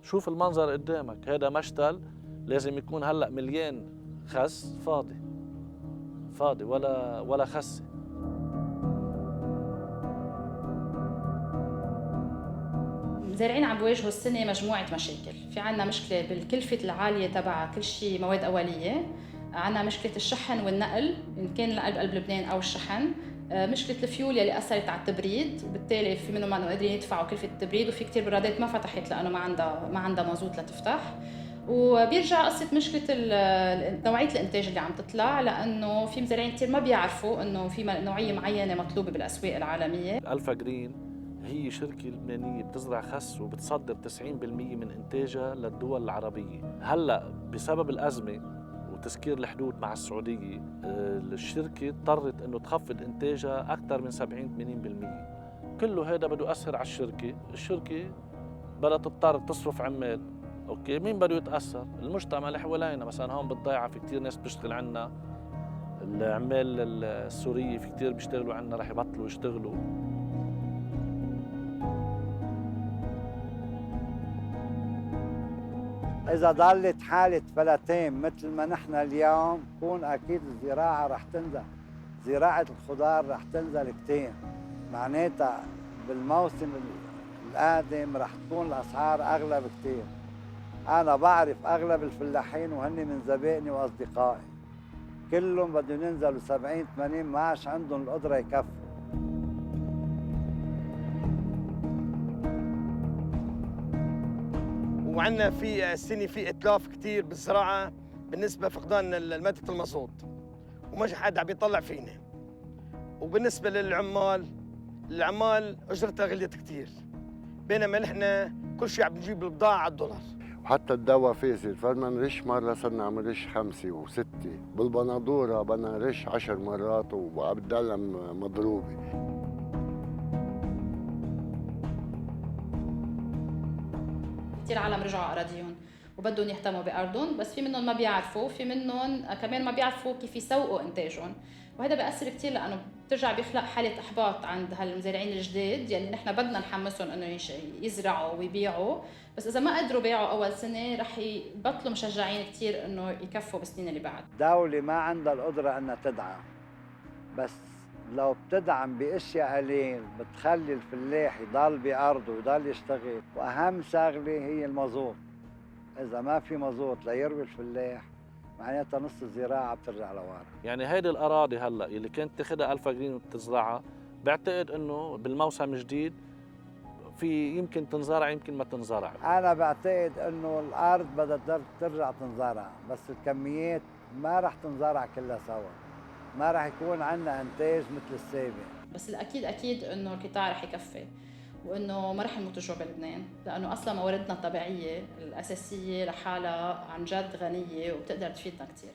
شوف المنظر قدامك، هذا مشتل لازم يكون هلأ مليان خس، فاضي فاضي ولا خسة. المزارعين عم بيواجهوا السنة مجموعة مشاكل، في عنا مشكلة بالكلفة العالية تبع كل شيء مواد أولية، عنا مشكلة الشحن والنقل إن كان قلب لبنان أو الشحن، مشكلة الفيول يلي أثرت على التبريد، وبالتالي في منهم ما قادرين يدفعوا كلفة التبريد، وفي كتير برادات ما فتحت لأنه ما عندها مازوت لتفتح. وبيرجع قصة مشكلة نوعية الإنتاج اللي عم تطلع، لأنه في مزارعين كتير ما بيعرفوا إنه في نوعية معينة مطلوبة بالأسواق العالمية. ألفا جرين هي شركة لبنانية بتزرع خس وبتصدر 90% من إنتاجها للدول العربية. هلأ بسبب الأزمة وتسكير الحدود مع السعودية، الشركة اضطرت إنه تخفض إنتاجها أكثر من 70-80%. كله هذا بده يأثر على الشركة بدها تضطر تصرف عمال. اوكي، مين بده يتاثر؟ المجتمع اللي حوالينا. مثلا هون بالضيعه في كثير ناس بتشتغل عنا، العمال السوريه في كثير بيشتغلوا عنا رح يبطلوا يشتغلوا. إذا ضلت حالة فلتين مثل ما نحن اليوم، كون أكيد الزراعة رح تنزل، زراعة الخضار رح تنزل كتير. معناتها بالموسم القادم رح تكون الأسعار أغلى بكتير. أنا بعرف أغلب الفلاحين وهن من زبائني وأصدقائي، كلهم بدهم ينزلوا 70-80، ما عادش عندهم القدرة يكفوا. وعندنا في السنه في اتلاف كثير بالزراعه بالنسبه لفقدان ماده المازوت، ومش حد عم يطلع فينا. وبالنسبه العمال اجرتها غليت كثير، بينما نحن كل شيء عم نجيب البضاعه على الدولار. وحتى الدواء فاسد، فلما نرش مرة صرنا عم نرش 5 و6، بالبندورة بدنا نرش 10 مرات وعم بتضلها مضروبة. كتير عالم رجعوا على أراضيهم وبدهم يهتموا بأرضهم، بس في منهم ما بيعرفوا، في منهم كمان ما بيعرفوا كيف يسوقوا إنتاجهم، وهذا بيأثر كتير لأنه بترجع بيخلق حالة إحباط عند هالمزارعين الجداد يلي نحن بدنا نحمسهم إنه يزرعوا ويبيعوا، بس إذا ما قدروا بيعوا أول سنة رح يبطلوا مشجعين كتير إنه يكفوا بالسنين اللي بعد. الدولة ما عندها القدرة أنها تدعم، بس لو بتدعم باشياء قليل بتخلي الفلاح يضل بارضه ويضل يشتغل. واهم شغله هي المازوت، اذا ما في مازوت ليروي الفلاح معناتها نص الزراعه بترجع لورا. يعني هيدي الاراضي هلا اللي كانت تاخذها ألفا جرين وتزرعها، بعتقد انه بالموسم الجديد في يمكن تنزرع يمكن ما تنزرع. انا بعتقد انه الارض بدها ترجع تنزرع، بس الكميات ما رح تنزرع كلها سوا، ما رح يكون عندنا انتاج مثل السابق. بس الاكيد اكيد انه القطاع رح يكفي، وانه ما رح نموت جوع بلبنان، لانه اصلا مواردنا الطبيعيه الاساسيه لحالها عن جد غنيه وبتقدر تفيدنا كثير.